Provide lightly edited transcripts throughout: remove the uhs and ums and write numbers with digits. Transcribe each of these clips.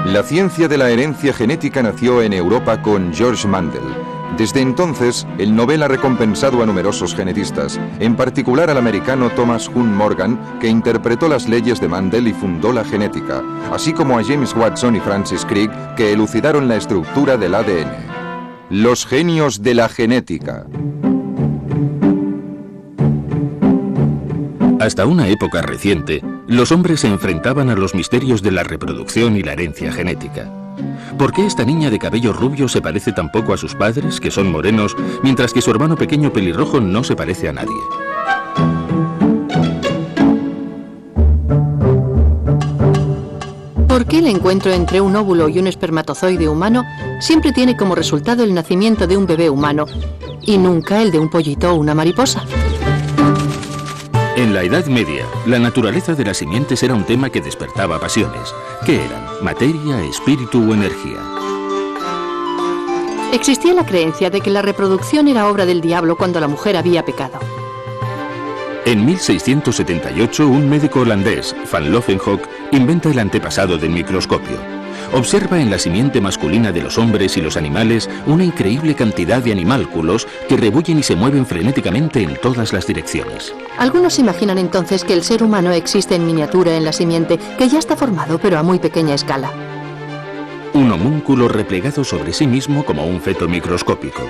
La ciencia de la herencia genética nació en Europa con George Mendel. Desde entonces, el Nobel ha recompensado a numerosos genetistas, en particular al americano Thomas Hunt Morgan, que interpretó las leyes de Mendel y fundó la genética, así como a James Watson y Francis Crick, que elucidaron la estructura del ADN. Los genios de la genética. Hasta una época reciente, los hombres se enfrentaban a los misterios de la reproducción y la herencia genética. ¿Por qué esta niña de cabello rubio se parece tan poco a sus padres, que son morenos, mientras que su hermano pequeño pelirrojo no se parece a nadie? ¿Por qué el encuentro entre un óvulo y un espermatozoide humano siempre tiene como resultado el nacimiento de un bebé humano y nunca el de un pollito o una mariposa? En la Edad Media, la naturaleza de las simientes era un tema que despertaba pasiones. ¿Qué eran? ¿Materia, espíritu o energía? Existía la creencia de que la reproducción era obra del diablo cuando la mujer había pecado. En 1678, un médico holandés, Van Leeuwenhoek, inventa el antepasado del microscopio. Observa en la simiente masculina de los hombres y los animales una increíble cantidad de animálculos que rebullen y se mueven frenéticamente en todas las direcciones. Algunos imaginan entonces que el ser humano existe en miniatura en la simiente, que ya está formado pero a muy pequeña escala. Un homúnculo replegado sobre sí mismo como un feto microscópico.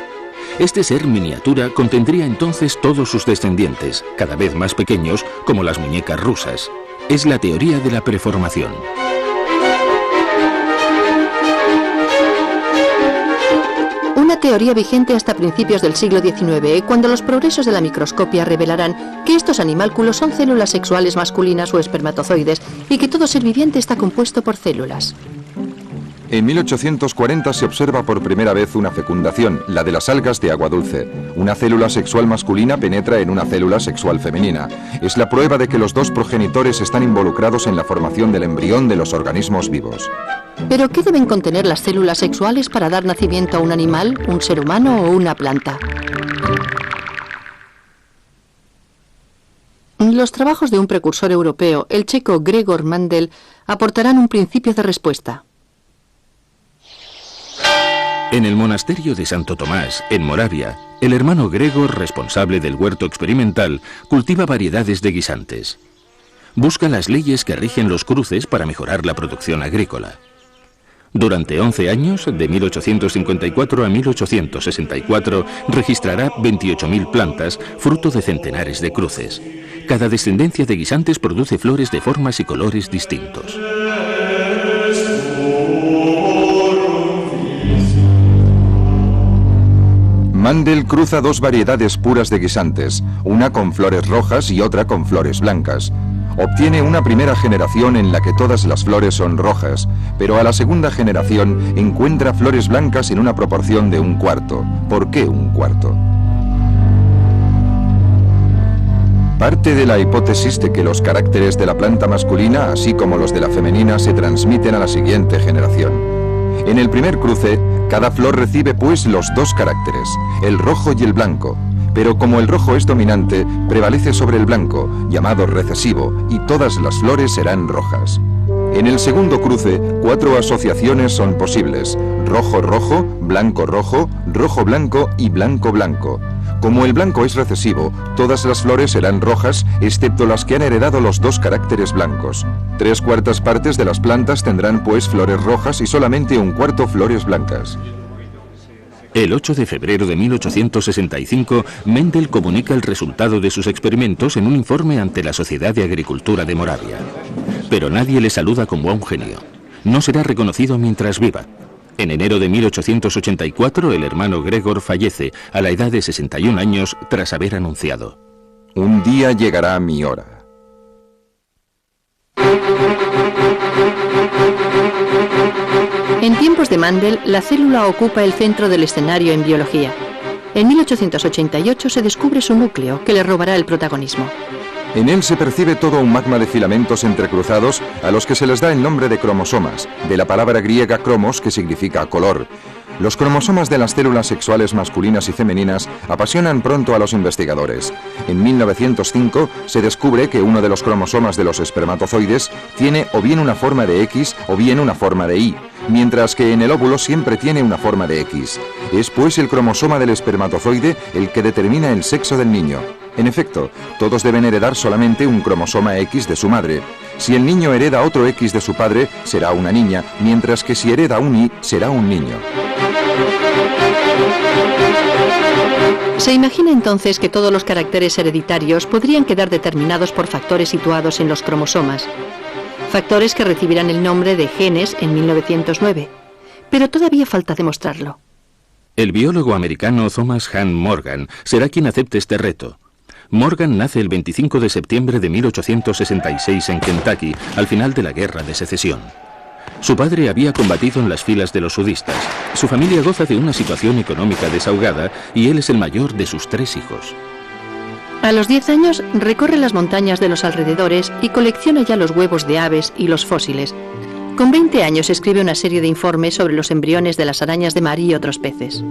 Este ser miniatura contendría entonces todos sus descendientes, cada vez más pequeños, como las muñecas rusas. Es la teoría de la preformación. Una teoría vigente hasta principios del siglo XIX, cuando los progresos de la microscopia revelarán que estos animálculos son células sexuales masculinas o espermatozoides y que todo ser viviente está compuesto por células. En 1840 se observa por primera vez una fecundación, la de las algas de agua dulce. Una célula sexual masculina penetra en una célula sexual femenina. Es la prueba de que los dos progenitores están involucrados en la formación del embrión de los organismos vivos. ¿Pero qué deben contener las células sexuales para dar nacimiento a un animal, un ser humano o una planta? Los trabajos de un precursor europeo, el checo Gregor Mendel, aportarán un principio de respuesta. En el monasterio de Santo Tomás, en Moravia, el hermano Gregor, responsable del huerto experimental, cultiva variedades de guisantes. Busca las leyes que rigen los cruces para mejorar la producción agrícola. Durante 11 años, de 1854 a 1864, registrará 28.000 plantas, fruto de centenares de cruces. Cada descendencia de guisantes produce flores de formas y colores distintos. Mendel cruza dos variedades puras de guisantes, una con flores rojas y otra con flores blancas. Obtiene una primera generación en la que todas las flores son rojas, pero a la segunda generación encuentra flores blancas en una proporción de 1/4. ¿Por qué 1/4? Parte de la hipótesis de que los caracteres de la planta masculina, así como los de la femenina, se transmiten a la siguiente generación. En el primer cruce, cada flor recibe pues los dos caracteres, el rojo y el blanco, pero como el rojo es dominante, prevalece sobre el blanco, llamado recesivo, y todas las flores serán rojas. En el segundo cruce, 4 asociaciones son posibles: rojo-rojo, blanco-rojo, rojo-blanco y blanco-blanco. Como el blanco es recesivo, todas las flores serán rojas, excepto las que han heredado los dos caracteres blancos. 3/4 partes de las plantas tendrán pues flores rojas y solamente 1/4 flores blancas. El 8 de febrero de 1865, Mendel comunica el resultado de sus experimentos en un informe ante la Sociedad de Agricultura de Moravia. Pero nadie le saluda como a un genio. No será reconocido mientras viva. En enero de 1884, el hermano Gregor fallece a la edad de 61 años tras haber anunciado: Un día llegará mi hora. En tiempos de Mendel, la célula ocupa el centro del escenario en biología. En 1888 se descubre su núcleo, que le robará el protagonismo. En él se percibe todo un magma de filamentos entrecruzados a los que se les da el nombre de cromosomas, de la palabra griega cromos, que significa color. Los cromosomas de las células sexuales masculinas y femeninas apasionan pronto a los investigadores. En 1905 se descubre que uno de los cromosomas de los espermatozoides tiene o bien una forma de X o bien una forma de Y, mientras que en el óvulo siempre tiene una forma de X. Es pues el cromosoma del espermatozoide el que determina el sexo del niño. En efecto, todos deben heredar solamente un cromosoma X de su madre. Si el niño hereda otro X de su padre, será una niña, mientras que si hereda un Y, será un niño. Se imagina entonces que todos los caracteres hereditarios podrían quedar determinados por factores situados en los cromosomas. Factores que recibirán el nombre de genes en 1909. Pero todavía falta demostrarlo. El biólogo americano Thomas Hunt Morgan será quien acepte este reto. Morgan nace el 25 de septiembre de 1866 en Kentucky, al final de la Guerra de Secesión. Su padre había combatido en las filas de los sudistas. Su familia goza de una situación económica desahogada y él es el mayor de sus 3 hijos. A los 10 años recorre las montañas de los alrededores y colecciona ya los huevos de aves y los fósiles. Con 20 años escribe una serie de informes sobre los embriones de las arañas de mar y otros peces.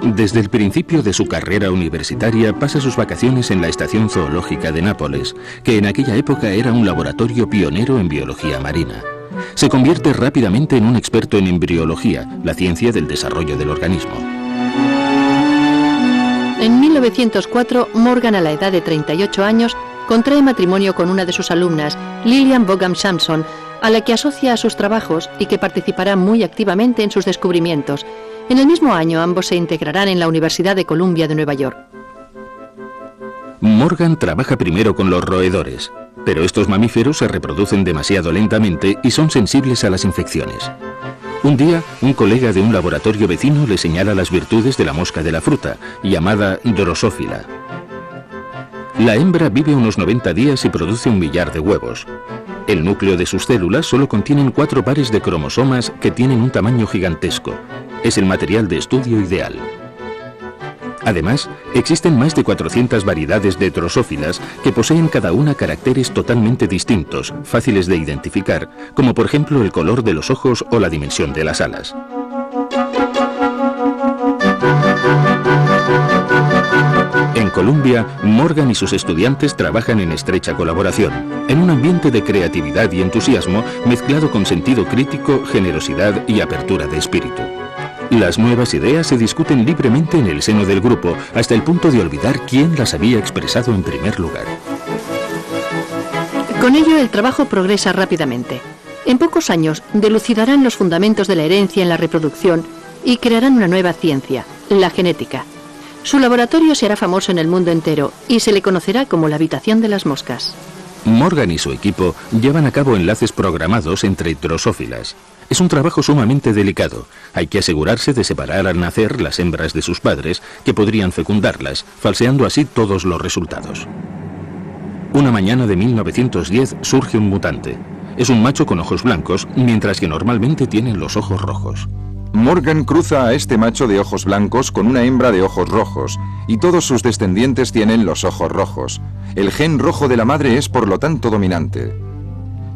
Desde el principio de su carrera universitaria pasa sus vacaciones en la Estación Zoológica de Nápoles, que en aquella época era un laboratorio pionero en biología marina. Se convierte rápidamente en un experto en embriología, la ciencia del desarrollo del organismo. En 1904, Morgan, a la edad de 38 años, contrae matrimonio con una de sus alumnas, Lillian Bogham Sampson, a la que asocia a sus trabajos y que participará muy activamente en sus descubrimientos. En el mismo año, ambos se integrarán en la Universidad de Columbia de Nueva York. Morgan trabaja primero con los roedores, pero estos mamíferos se reproducen demasiado lentamente y son sensibles a las infecciones. Un día, un colega de un laboratorio vecino le señala las virtudes de la mosca de la fruta, llamada Drosophila. La hembra vive unos 90 días y produce 1 millar de huevos. El núcleo de sus células solo contienen 4 pares de cromosomas que tienen un tamaño gigantesco. Es el material de estudio ideal. Además, existen más de 400 variedades de drosófilas que poseen cada una caracteres totalmente distintos, fáciles de identificar, como por ejemplo el color de los ojos o la dimensión de las alas. En Columbia, Morgan y sus estudiantes trabajan en estrecha colaboración, en un ambiente de creatividad y entusiasmo mezclado con sentido crítico, generosidad y apertura de espíritu. Las nuevas ideas se discuten libremente en el seno del grupo, hasta el punto de olvidar quién las había expresado en primer lugar. Con ello, el trabajo progresa rápidamente. En pocos años, dilucidarán los fundamentos de la herencia en la reproducción y crearán una nueva ciencia, la genética. Su laboratorio se hará famoso en el mundo entero y se le conocerá como la habitación de las moscas. Morgan y su equipo llevan a cabo enlaces programados entre drosófilas. Es un trabajo sumamente delicado. Hay que asegurarse de separar al nacer las hembras de sus padres, que podrían fecundarlas, falseando así todos los resultados. Una mañana de 1910 surge un mutante. Es un macho con ojos blancos, mientras que normalmente tienen los ojos rojos. Morgan cruza a este macho de ojos blancos con una hembra de ojos rojos, y todos sus descendientes tienen los ojos rojos. El gen rojo de la madre es por lo tanto dominante.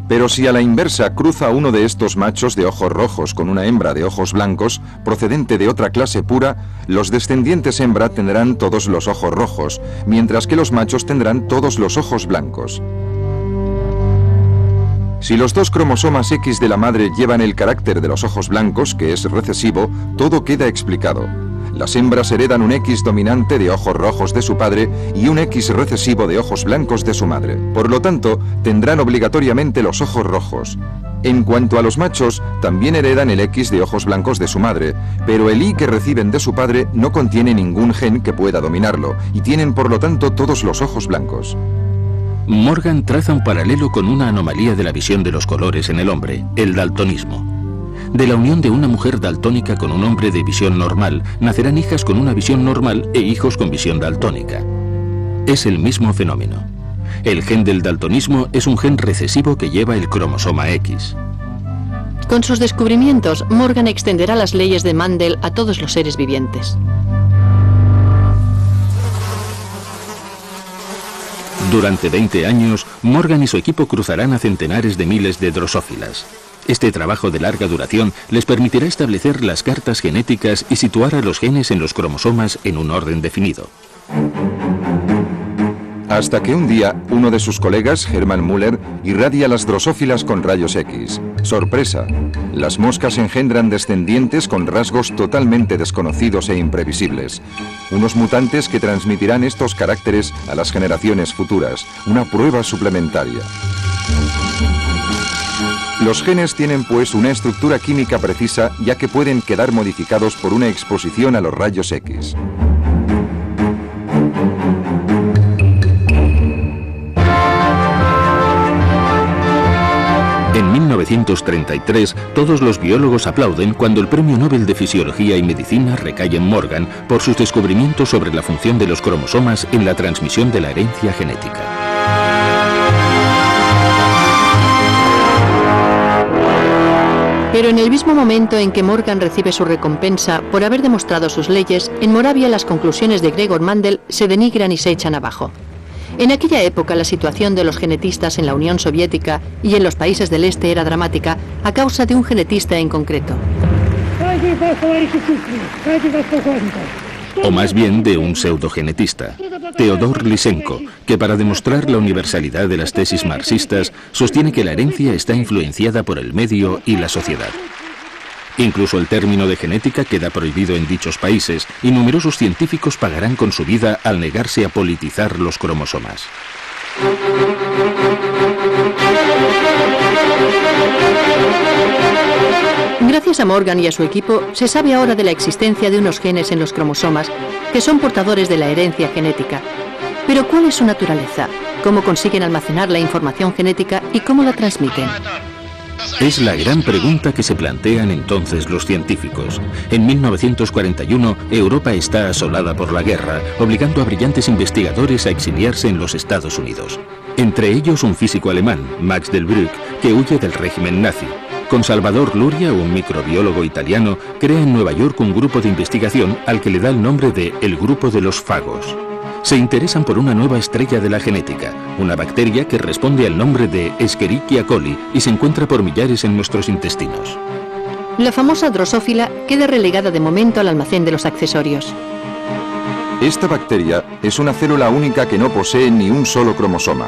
Pero si a la inversa cruza uno de estos machos de ojos rojos con una hembra de ojos blancos, procedente de otra clase pura, los descendientes hembra tendrán todos los ojos rojos, mientras que los machos tendrán todos los ojos blancos. Si los 2 cromosomas X de la madre llevan el carácter de los ojos blancos, que es recesivo, todo queda explicado. Las hembras heredan un X dominante de ojos rojos de su padre y un X recesivo de ojos blancos de su madre. Por lo tanto, tendrán obligatoriamente los ojos rojos. En cuanto a los machos, también heredan el X de ojos blancos de su madre, pero el Y que reciben de su padre no contiene ningún gen que pueda dominarlo, y tienen por lo tanto todos los ojos blancos. Morgan traza un paralelo con una anomalía de la visión de los colores en el hombre, el daltonismo. De la unión de una mujer daltónica con un hombre de visión normal, nacerán hijas con una visión normal e hijos con visión daltónica. Es el mismo fenómeno. El gen del daltonismo es un gen recesivo que lleva el cromosoma X. Con sus descubrimientos, Morgan extenderá las leyes de Mendel a todos los seres vivientes. Durante 20 años, Morgan y su equipo cruzarán a centenares de miles de drosófilas. Este trabajo de larga duración les permitirá establecer las cartas genéticas y situar a los genes en los cromosomas en un orden definido. Hasta que un día, uno de sus colegas, Hermann Müller, irradia las drosófilas con rayos X. ¡Sorpresa! Las moscas engendran descendientes con rasgos totalmente desconocidos e imprevisibles. Unos mutantes que transmitirán estos caracteres a las generaciones futuras. Una prueba suplementaria. Los genes tienen pues una estructura química precisa, ya que pueden quedar modificados por una exposición a los rayos X. En 1933, todos los biólogos aplauden cuando el Premio Nobel de Fisiología y Medicina recae en Morgan por sus descubrimientos sobre la función de los cromosomas en la transmisión de la herencia genética. Pero en el mismo momento en que Morgan recibe su recompensa por haber demostrado sus leyes, en Moravia las conclusiones de Gregor Mendel se denigran y se echan abajo. En aquella época la situación de los genetistas en la Unión Soviética y en los países del Este era dramática a causa de un genetista en concreto. O más bien de un pseudogenetista, Teodor Lysenko, que para demostrar la universalidad de las tesis marxistas sostiene que la herencia está influenciada por el medio y la sociedad. Incluso el término de genética queda prohibido en dichos países y numerosos científicos pagarán con su vida al negarse a politizar los cromosomas. Gracias a Morgan y a su equipo, se sabe ahora de la existencia de unos genes en los cromosomas que son portadores de la herencia genética. Pero ¿cuál es su naturaleza? ¿Cómo consiguen almacenar la información genética y cómo la transmiten? Es la gran pregunta que se plantean entonces los científicos. En 1941, Europa está asolada por la guerra, obligando a brillantes investigadores a exiliarse en los Estados Unidos. Entre ellos un físico alemán, Max Delbrück, que huye del régimen nazi. Con Salvador Luria, un microbiólogo italiano, crea en Nueva York un grupo de investigación al que le da el nombre de el Grupo de los Fagos. Se interesan por una nueva estrella de la genética, una bacteria que responde al nombre de Escherichia coli y se encuentra por millares en nuestros intestinos. La famosa drosófila queda relegada de momento al almacén de los accesorios. Esta bacteria es una célula única que no posee ni un solo cromosoma.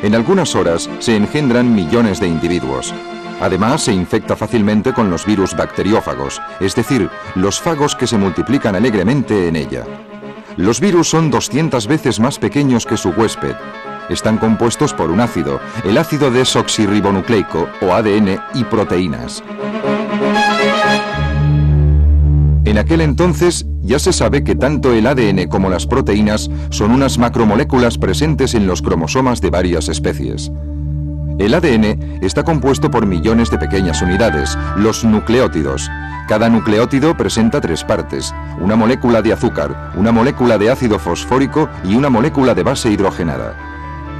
En algunas horas se engendran millones de individuos. Además, se infecta fácilmente con los virus bacteriófagos, es decir, los fagos que se multiplican alegremente en ella. Los virus son 200 veces más pequeños que su huésped. Están compuestos por un ácido, el ácido desoxirribonucleico o ADN y proteínas. En aquel entonces ya se sabe que tanto el ADN como las proteínas son unas macromoléculas presentes en los cromosomas de varias especies. El ADN está compuesto por millones de pequeñas unidades, los nucleótidos. Cada nucleótido presenta 3 partes, una molécula de azúcar, una molécula de ácido fosfórico y una molécula de base hidrogenada.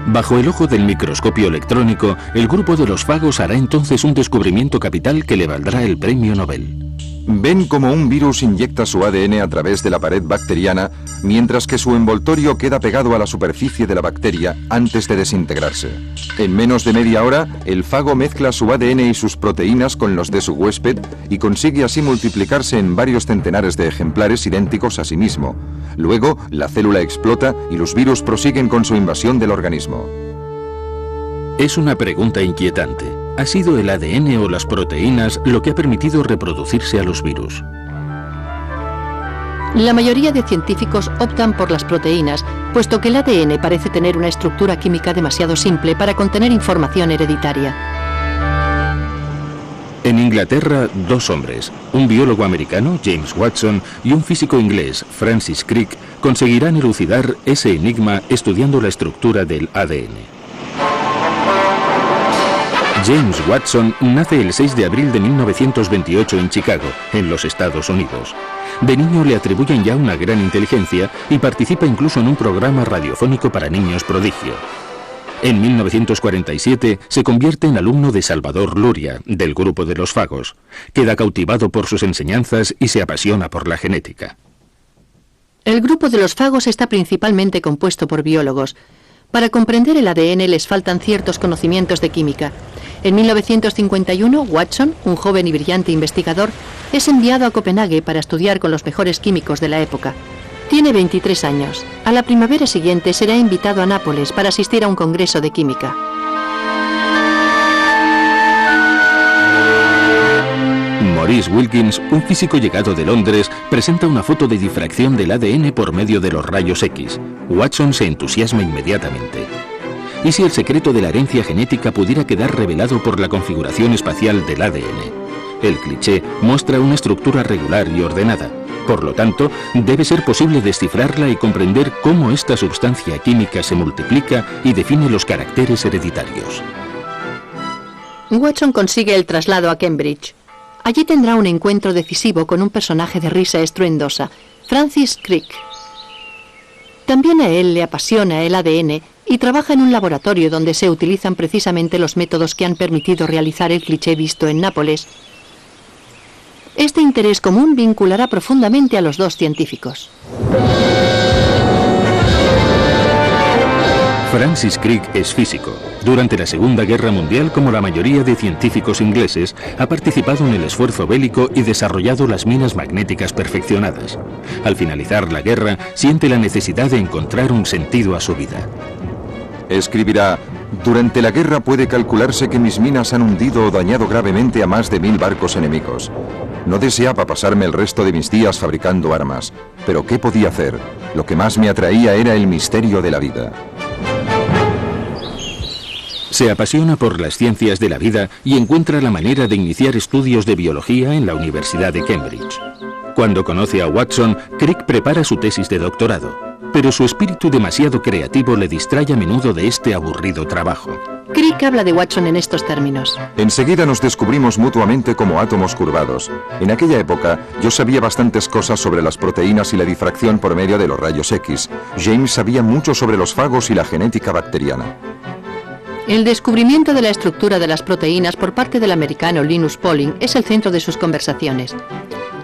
Bajo el ojo del microscopio electrónico, el grupo de los fagos hará entonces un descubrimiento capital que le valdrá el premio Nobel. Ven cómo un virus inyecta su ADN a través de la pared bacteriana, mientras que su envoltorio queda pegado a la superficie de la bacteria antes de desintegrarse. En menos de media hora, el fago mezcla su ADN y sus proteínas con los de su huésped y consigue así multiplicarse en varios centenares de ejemplares idénticos a sí mismo. Luego, la célula explota y los virus prosiguen con su invasión del organismo. Es una pregunta inquietante. ¿Ha sido el ADN o las proteínas lo que ha permitido reproducirse a los virus? La mayoría de científicos optan por las proteínas, puesto que el ADN parece tener una estructura química demasiado simple para contener información hereditaria. En Inglaterra, 2 hombres, un biólogo americano, James Watson, y un físico inglés, Francis Crick, conseguirán elucidar ese enigma estudiando la estructura del ADN. James Watson nace el 6 de abril de 1928 en Chicago, en los Estados Unidos. De niño le atribuyen ya una gran inteligencia y participa incluso en un programa radiofónico para niños prodigio. En 1947 se convierte en alumno de Salvador Luria, del Grupo de los Fagos. Queda cautivado por sus enseñanzas y se apasiona por la genética. El Grupo de los Fagos está principalmente compuesto por biólogos. Para comprender el ADN les faltan ciertos conocimientos de química. En 1951, Watson, un joven y brillante investigador, es enviado a Copenhague para estudiar con los mejores químicos de la época. Tiene 23 años. A la primavera siguiente será invitado a Nápoles para asistir a un congreso de química. Maurice Wilkins, un físico llegado de Londres, presenta una foto de difracción del ADN por medio de los rayos X. Watson se entusiasma inmediatamente. ¿Y si el secreto de la herencia genética pudiera quedar revelado por la configuración espacial del ADN? El cliché muestra una estructura regular y ordenada. Por lo tanto, debe ser posible descifrarla y comprender cómo esta sustancia química se multiplica y define los caracteres hereditarios. Watson consigue el traslado a Cambridge. Allí tendrá un encuentro decisivo con un personaje de risa estruendosa, Francis Crick. También a él le apasiona el ADN y trabaja en un laboratorio donde se utilizan precisamente los métodos que han permitido realizar el cliché visto en Nápoles. Este interés común vinculará profundamente a los dos científicos. Francis Crick es físico. Durante la Segunda Guerra Mundial, como la mayoría de científicos ingleses, ha participado en el esfuerzo bélico y desarrollado las minas magnéticas perfeccionadas. Al finalizar la guerra, siente la necesidad de encontrar un sentido a su vida. Escribirá: durante la guerra puede calcularse que mis minas han hundido o dañado gravemente a más de 1000 barcos enemigos. No deseaba pasarme el resto de mis días fabricando armas, pero ¿qué podía hacer? Lo que más me atraía era el misterio de la vida. Se apasiona por las ciencias de la vida y encuentra la manera de iniciar estudios de biología en la Universidad de Cambridge. Cuando conoce a Watson, Crick prepara su tesis de doctorado, pero su espíritu demasiado creativo le distrae a menudo de este aburrido trabajo. Crick habla de Watson en estos términos. Enseguida nos descubrimos mutuamente como átomos curvados. En aquella época yo sabía bastantes cosas sobre las proteínas y la difracción por medio de los rayos X. James sabía mucho sobre los fagos y la genética bacteriana. El descubrimiento de la estructura de las proteínas por parte del americano Linus Pauling es el centro de sus conversaciones.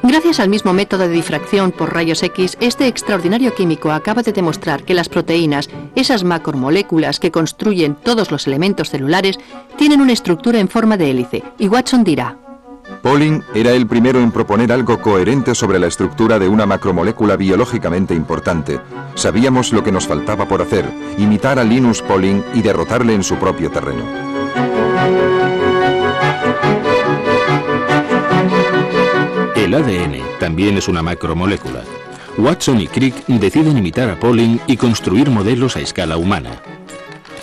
Gracias al mismo método de difracción por rayos X, este extraordinario químico acaba de demostrar que las proteínas, esas macromoléculas que construyen todos los elementos celulares, tienen una estructura en forma de hélice, y Watson dirá: Pauling era el primero en proponer algo coherente sobre la estructura de una macromolécula biológicamente importante. Sabíamos lo que nos faltaba por hacer: imitar a Linus Pauling y derrotarle en su propio terreno. El ADN también es una macromolécula. Watson y Crick deciden imitar a Pauling y construir modelos a escala humana.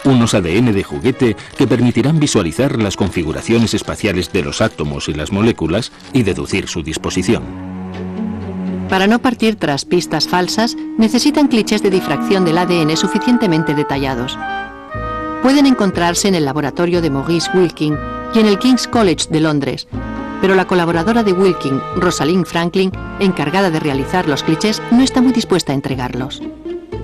Unos ADN de juguete que permitirán visualizar las configuraciones espaciales de los átomos y las moléculas y deducir su disposición. Para no partir tras pistas falsas, necesitan clichés de difracción del ADN suficientemente detallados. Pueden encontrarse en el laboratorio de Maurice Wilkins y en el King's College de Londres, pero la colaboradora de Wilkins, Rosalind Franklin, encargada de realizar los clichés, no está muy dispuesta a entregarlos.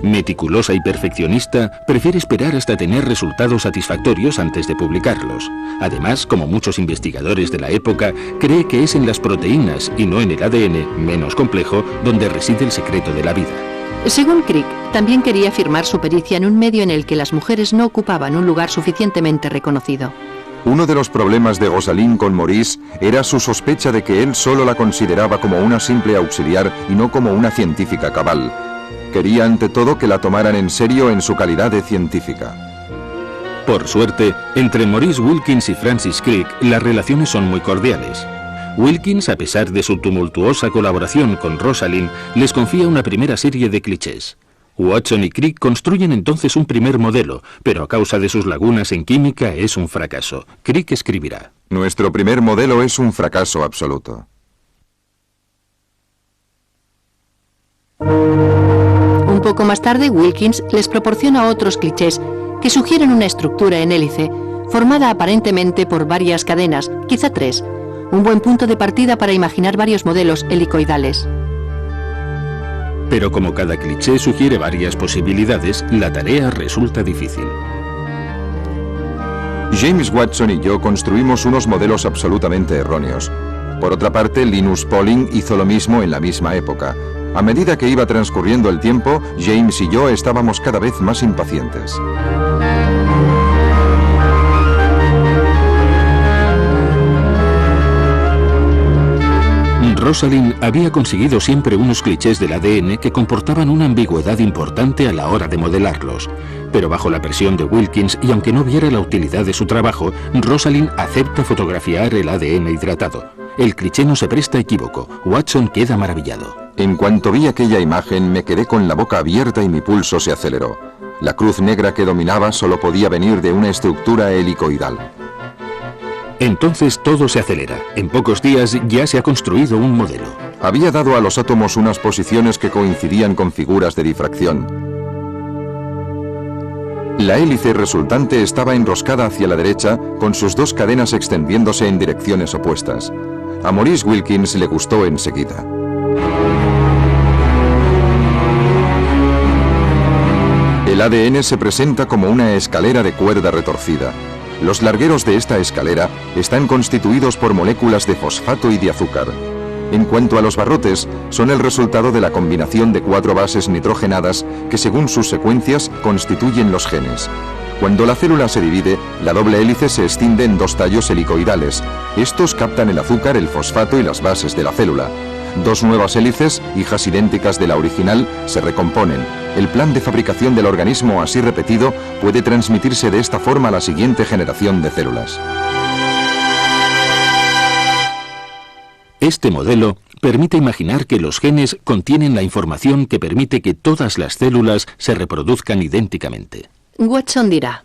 Meticulosa y perfeccionista, prefiere esperar hasta tener resultados satisfactorios antes de publicarlos. Además, como muchos investigadores de la época, cree que es en las proteínas y no en el ADN, menos complejo, donde reside el secreto de la vida. Según Crick, también quería firmar su pericia en un medio en el que las mujeres no ocupaban un lugar suficientemente reconocido. Uno de los problemas de Rosalind con Maurice era su sospecha de que él solo la consideraba como una simple auxiliar y no como una científica cabal. Quería ante todo que la tomaran en serio en su calidad de científica. Por suerte, entre Maurice Wilkins y Francis Crick las relaciones son muy cordiales. Wilkins, a pesar de su tumultuosa colaboración con Rosalind, les confía una primera serie de clichés. Watson y Crick construyen entonces un primer modelo, pero a causa de sus lagunas en química es un fracaso. Crick escribirá: Nuestro primer modelo es un fracaso absoluto. Un poco más tarde, Wilkins les proporciona otros clichés que sugieren una estructura en hélice, formada aparentemente por varias cadenas, quizá 3, un buen punto de partida para imaginar varios modelos helicoidales. Pero como cada cliché sugiere varias posibilidades, la tarea resulta difícil. James Watson y yo construimos unos modelos absolutamente erróneos. Por otra parte, Linus Pauling hizo lo mismo en la misma época. A medida que iba transcurriendo el tiempo, James y yo estábamos cada vez más impacientes. Rosalind había conseguido siempre unos clichés del ADN que comportaban una ambigüedad importante a la hora de modelarlos. Pero bajo la presión de Wilkins, y aunque no viera la utilidad de su trabajo, Rosalind acepta fotografiar el ADN hidratado. El cliché no se presta a equívoco. Watson queda maravillado. En cuanto vi aquella imagen, me quedé con la boca abierta y mi pulso se aceleró. La cruz negra que dominaba solo podía venir de una estructura helicoidal. Entonces todo se acelera. En pocos días ya se ha construido un modelo. Había dado a los átomos unas posiciones que coincidían con figuras de difracción. La hélice resultante estaba enroscada hacia la derecha, con sus dos cadenas extendiéndose en direcciones opuestas. A Maurice Wilkins le gustó enseguida. El ADN se presenta como una escalera de cuerda retorcida. Los largueros de esta escalera están constituidos por moléculas de fosfato y de azúcar. En cuanto a los barrotes, son el resultado de la combinación de 4 bases nitrogenadas que, según sus secuencias, constituyen los genes. Cuando la célula se divide, la doble hélice se extiende en 2 tallos helicoidales. Estos captan el azúcar, el fosfato y las bases de la célula. 2 nuevas hélices, hijas idénticas de la original, se recomponen. El plan de fabricación del organismo así repetido puede transmitirse de esta forma a la siguiente generación de células. Este modelo permite imaginar que los genes contienen la información que permite que todas las células se reproduzcan idénticamente. Watson dirá: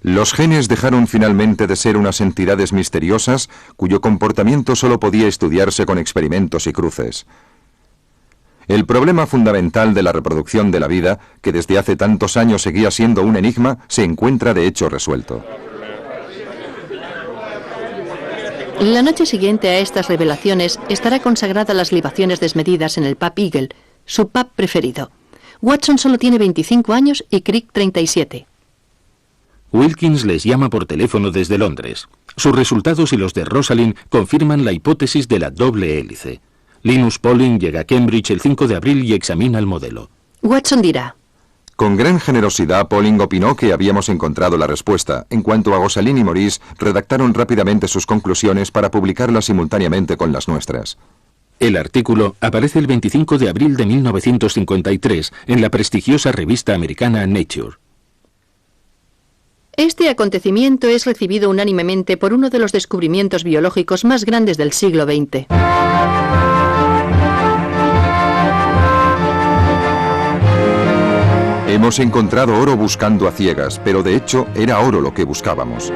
Los genes dejaron finalmente de ser unas entidades misteriosas cuyo comportamiento solo podía estudiarse con experimentos y cruces. El problema fundamental de la reproducción de la vida, que desde hace tantos años seguía siendo un enigma, se encuentra de hecho resuelto. La noche siguiente a estas revelaciones estará consagrada a las libaciones desmedidas en el pub Eagle, su pub preferido. Watson solo tiene 25 años y Crick 37. Wilkins les llama por teléfono desde Londres. Sus resultados y los de Rosalind confirman la hipótesis de la doble hélice. Linus Pauling llega a Cambridge el 5 de abril y examina el modelo. Watson dirá: Con gran generosidad, Pauling opinó que habíamos encontrado la respuesta. En cuanto a Gosselin y Maurice, redactaron rápidamente sus conclusiones para publicarlas simultáneamente con las nuestras. El artículo aparece el 25 de abril de 1953 en la prestigiosa revista americana Nature. Este acontecimiento es recibido unánimemente por uno de los descubrimientos biológicos más grandes del siglo XX. Hemos encontrado oro buscando a ciegas, pero de hecho era oro lo que buscábamos.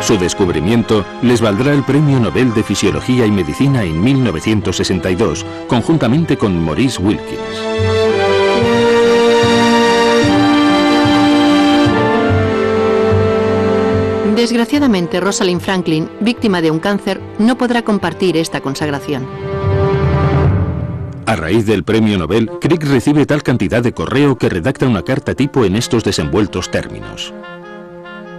Su descubrimiento les valdrá el Premio Nobel de Fisiología y Medicina en 1962, conjuntamente con Maurice Wilkins. Desgraciadamente, Rosalind Franklin, víctima de un cáncer, no podrá compartir esta consagración. A raíz del premio Nobel, Crick recibe tal cantidad de correo que redacta una carta tipo en estos desenvueltos términos.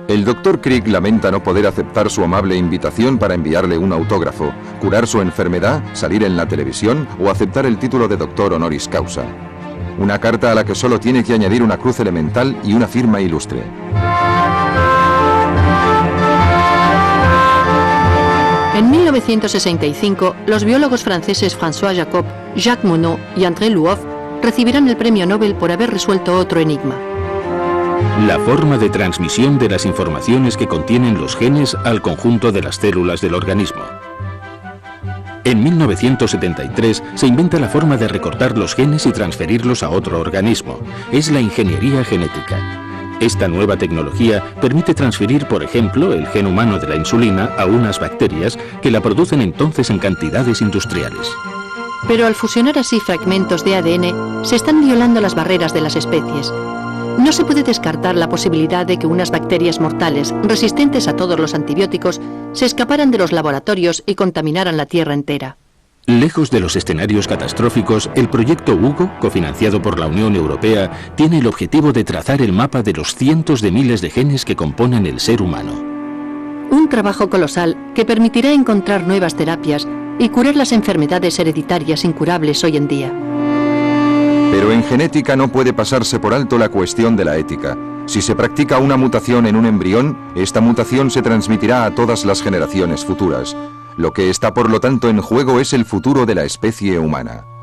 El Dr. Crick lamenta no poder aceptar su amable invitación para enviarle un autógrafo, curar su enfermedad, salir en la televisión o aceptar el título de doctor honoris causa. Una carta a la que solo tiene que añadir una cruz elemental y una firma ilustre. En 1965, los biólogos franceses François Jacob, Jacques Monod y André Luoff recibirán el premio Nobel por haber resuelto otro enigma: la forma de transmisión de las informaciones que contienen los genes al conjunto de las células del organismo. En 1973 se inventa la forma de recortar los genes y transferirlos a otro organismo. Es la ingeniería genética. Esta nueva tecnología permite transferir, por ejemplo, el gen humano de la insulina a unas bacterias que la producen entonces en cantidades industriales. Pero al fusionar así fragmentos de ADN, se están violando las barreras de las especies. No se puede descartar la posibilidad de que unas bacterias mortales, resistentes a todos los antibióticos, se escaparan de los laboratorios y contaminaran la Tierra entera. Lejos de los escenarios catastróficos, el proyecto Hugo, cofinanciado por la Unión Europea, tiene el objetivo de trazar el mapa de los cientos de miles de genes que componen el ser humano. Un trabajo colosal que permitirá encontrar nuevas terapias y curar las enfermedades hereditarias incurables hoy en día. Pero en genética no puede pasarse por alto la cuestión de la ética. Si se practica una mutación en un embrión, esta mutación se transmitirá a todas las generaciones futuras. Lo que está por lo tanto en juego es el futuro de la especie humana.